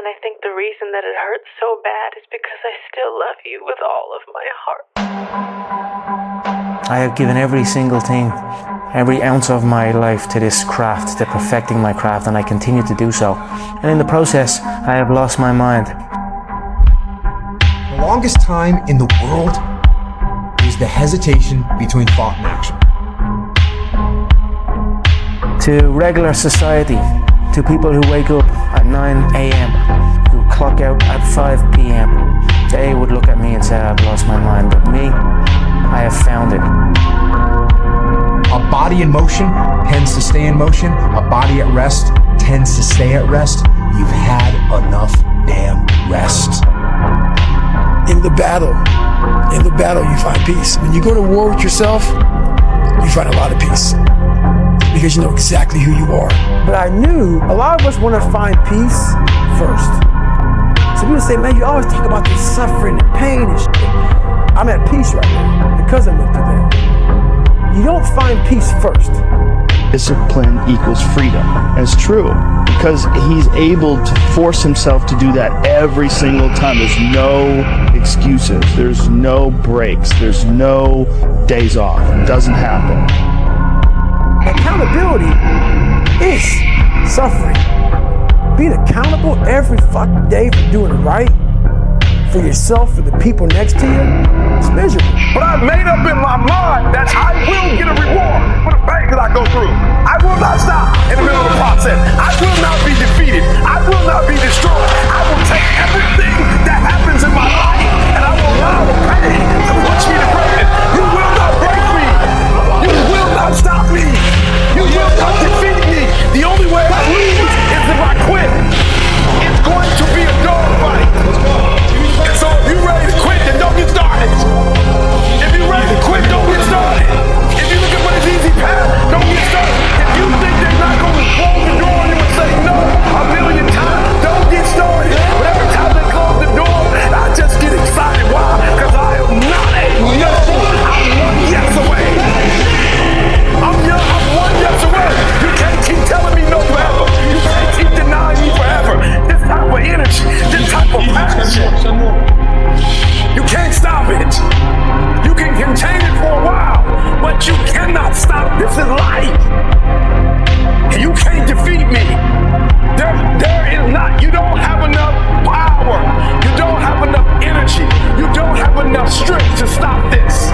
And I think the reason that it hurts so bad is because I still love you with all of my heart. I have given every single thing, every ounce of my life to this craft, to perfecting my craft, and I continue to do so. And in the process, I have lost my mind. The longest time in the world is the hesitation between thought and action. To regular society, to people who wake up at 9 a.m., who clock out at 5 p.m., they would look at me and say, I've lost my mind. But me, I have found it. A body in motion tends to stay in motion. A body at rest tends to stay at rest. You've had enough damn rest. In the battle you find peace. When you go to war with yourself, you find a lot of peace. Because you know exactly who you are. But I knew a lot of us want to find peace first. So people say, man, you always talk about the suffering and pain and shit. I'm at peace right now because I went through that. You don't find peace first. Discipline equals freedom. And it's true, because he's able to force himself to do that every single time. There's no excuses. There's no breaks. There's no days off. It doesn't happen. Accountability is suffering. Being accountable every fucking day for doing it right, for yourself, for the people next to you, it's miserable. But I've made up in my mind that I will get a reward for the pain that I go through. I will not stop in the middle of the process. I will not be defeated. I will not be destroyed. I will take everything that happens in my life and I will allow the pain to push me to greatness. You will not break me. You will not stop me. You will not defeat me. The only way I lose is if I quit. It's going to be a dogfight. And so if you're ready to quit, then don't get started. If you're ready to quit, don't get started. If you're looking for this easy path, don't get started. If you think they're not going to close the door on you and say no a million times, don't get started. But every time they close the door, I just get excited. Why? Because I am not a no. I'm one yes away. I'm one yes away. You can't keep telling me no forever. You can't keep denying me forever. This type of energy, this type of passion. You can't stop it. You can contain it for a while, but you cannot stop. This is life. And you can't defeat me. There is not. You don't have enough power. You don't have enough energy. You don't have enough strength to stop this.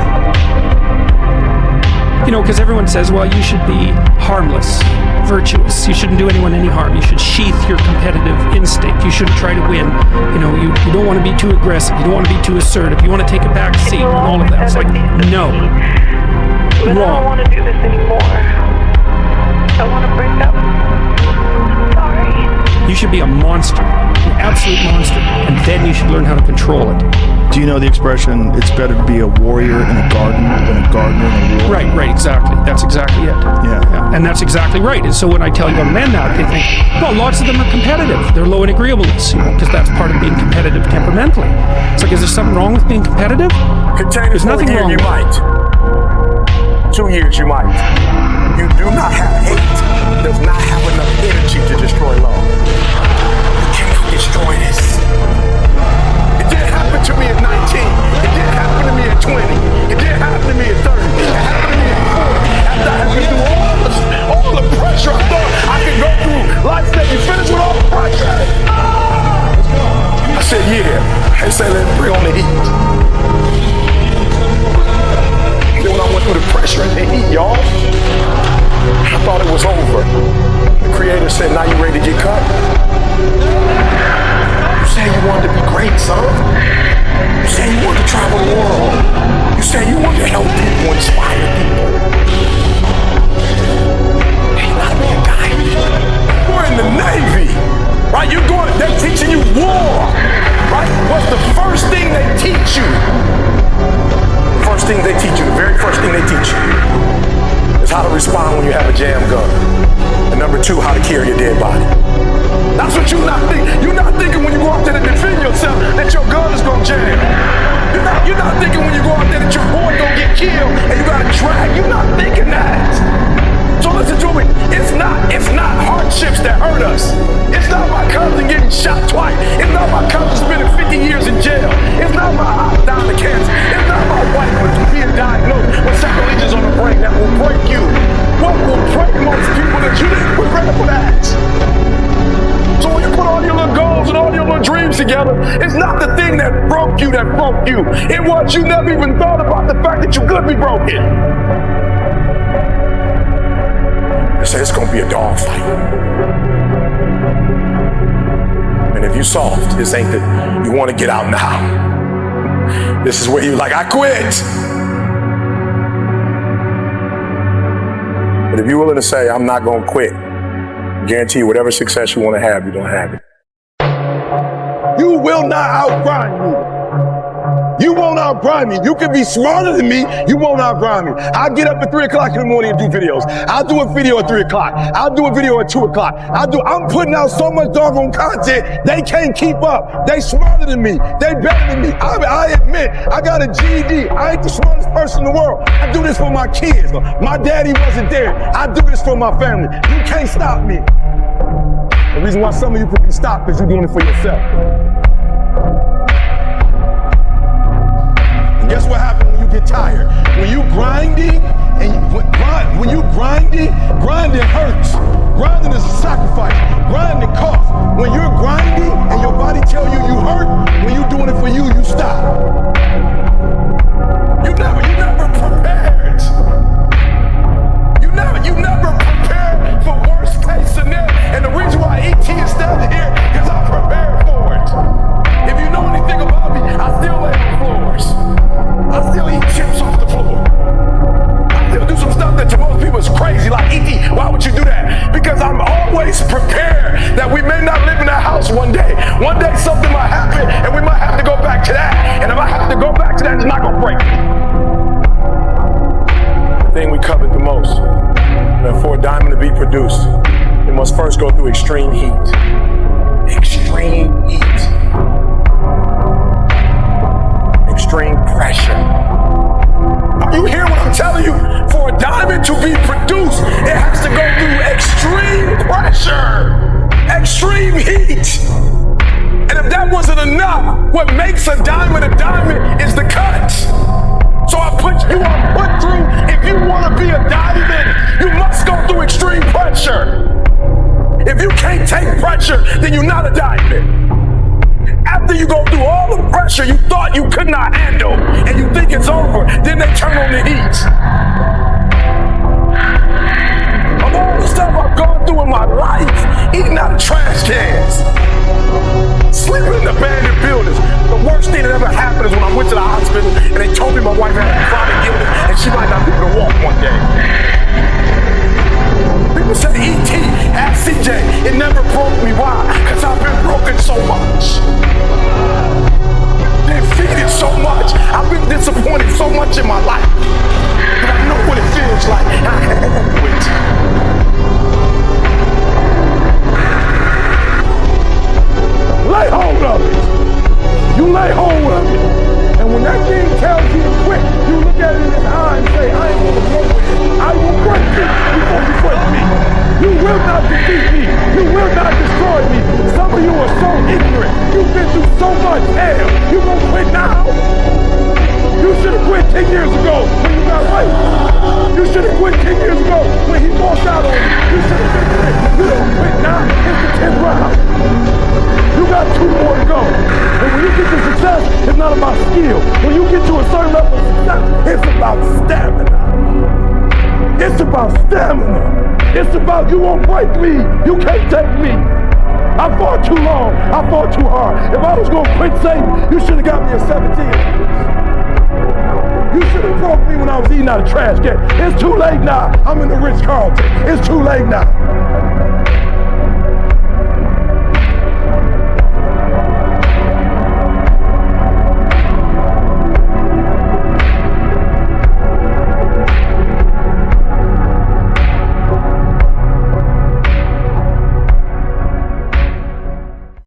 You know, because everyone says, well, you should be harmless, virtuous. You shouldn't do anyone any harm. You should sheath your competitive instinct. You shouldn't try to win. You know, you don't want to be too aggressive. You don't want to be too assertive. You want to take a back seat and all of that. It's like, no. But I don't want to do this anymore. I want to break up. I'm sorry. You should be a monster, an absolute monster, and then you should learn how to control it. Do you know the expression, it's better to be a warrior in a garden than a gardener in a war? Right, exactly. That's exactly it. Yeah. And that's exactly right. And so when I tell young men that, they think, well, lots of them are competitive. They're low in agreeableness, you know, because that's part of being competitive temperamentally. It's like, is there something wrong with being competitive? Containers, There's nothing wrong you with might. 2 years you might. You do not have hate. Does not have enough energy to destroy love. You cannot destroy this. It didn't happen to me at 19. It didn't happen to me at 20. It didn't happen to me at 30. It happened to me at 40. After I had been through all the pressure I thought I could go through. Life said, you finished with all the pressure? I said, yeah. I said, let's bring on the heat. Then when I went through the pressure and the heat, y'all, I thought it was over. The creator said, now you ready to get cut? You said you wanted to be great, son. You said you wanted to travel the world. You said you wanted to help people, inspire people. Hey, you gotta be a guy. You're in the Navy, right? They're teaching you war, right? What's the first thing they teach you? First thing they teach you, the very first thing they teach you is how to respond when you have a jam gun. And number 2, how to carry a dead body. That's what you're not thinking. You're not thinking when you go out there to defend yourself that your gun is gonna jam. You're not thinking when you go out there that your boy gonna get killed and you gotta drag. You're not thinking that. So listen to me. It's not hardships that hurt us. It's not my cousin getting shot twice. videos and all your little dreams together. It's not the thing that broke you. It was you never even thought about the fact that you could be broken. They say it's gonna be a dog fight. And if you soft, this ain't that you wanna get out now. This is where you're like, I quit. But if you're willing to say, I'm not gonna quit, I guarantee you whatever success you wanna have, you're gonna have it. You will not outgrind me. You won't outgrind me. You can be smarter than me. You won't outgrind me. I'll get up at 3 o'clock in the morning and do videos. I'll do a video at 3 o'clock. I'll do a video at 2 o'clock. I'm putting out so much doggone content, they can't keep up. They smarter than me. They better than me. I admit, I got a GED. I ain't the smartest person in the world. I do this for my kids. My daddy wasn't there. I do this for my family. You can't stop me. The reason why some of you can be stopped is you're doing it for yourself. Guess what happens when you get tired? When you grinding, grinding hurts. Grinding is a sacrifice. Grinding costs. When you're grinding and your body tell you hurt, when you're doing it for you, you stop. You never prepared. You never prepared for worst case scenario. And the reason why ET is standing here is I'm prepared for it. If you know anything about me, I still lay on floors. I still eat chips off the floor. I still do some stuff that to most people is crazy. Like, E.T., why would you do that? Because I'm always prepared that we may not live in that house one day. One day something might happen and we might have to go back to that. And if I have to go back to that, it's not going to break me. The thing we covered the most, for a diamond to be produced, it must first go through extreme heat. Extreme heat. Extreme pressure. You hear what I'm telling you? For a diamond to be produced, it has to go through extreme pressure, extreme heat. And if that wasn't enough, what makes a diamond is the cut. So you want to put through, if you want to be a diamond, you must go through extreme pressure. If you can't take pressure, then you're not a diamond. After you go through all the pressure you thought you could not handle, and you think it's over, then they turn on the heat. Of all the stuff I've gone through in my life, eating out of trash cans, sleeping in abandoned buildings. The worst thing that ever happened is when I went to the hospital and they told me my wife had a chronic illness and she might not be able to walk one day. People say, E.T., ask CJ, it never broke me. Why? Because I've been broken so much. Defeated so much. I've been disappointed so much in my life. But I know what it feels like. I can handle it. Lay hold of it. You lay hold of it. And when that thing tells you to quit, you look at it in his eye and say, I ain't going to go with it. I will break it before you break me. You will not defeat me. You will not destroy me. Some of you are so ignorant. You've been through so much hell. You going to quit now? You should have quit 10 years ago when you got raped. You should have quit 10 years ago when he walked out on you. You should have been quit. You don't quit now. It's the 10th round. You got 2 more to go. And when you get to success, it's not about skill. When you get to a certain level of success, it's about stamina. It's about stamina. It's about you won't break me. You can't take me. I fought too long. I fought too hard. If I was going to quit Satan, you should have got me at 17. You should have broke me when I was eating out of trash can. It's too late now. I'm in the Ritz-Carlton. It's too late now.